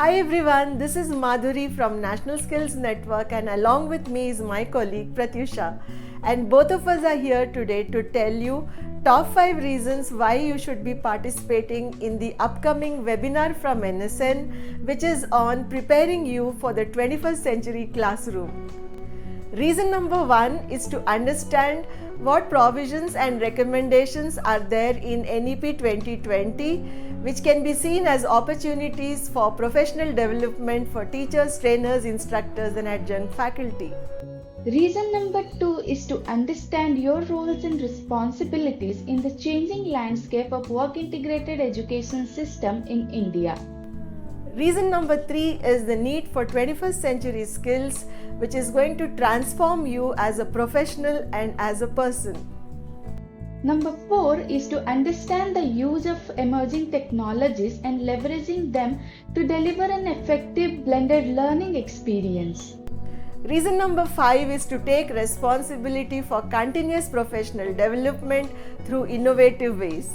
Hi everyone, this is Madhuri from National Skills Network and along with me is my colleague Pratyusha, and both of us are here today to tell you top 5 reasons why you should be participating in the upcoming webinar from NSN, which is on preparing you for the 21st century classroom. Reason number 1 is to understand what provisions and recommendations are there in NEP 2020, which can be seen as opportunities for professional development for teachers, trainers, instructors and adjunct faculty. Reason number 2 is to understand your roles and responsibilities in the changing landscape of work integrated education system in India. Reason number 3 is the need for 21st century skills, which is going to transform you as a professional and as a person. Number 4 is to understand the use of emerging technologies and leveraging them to deliver an effective blended learning experience. Reason number 5 is to take responsibility for continuous professional development through innovative ways.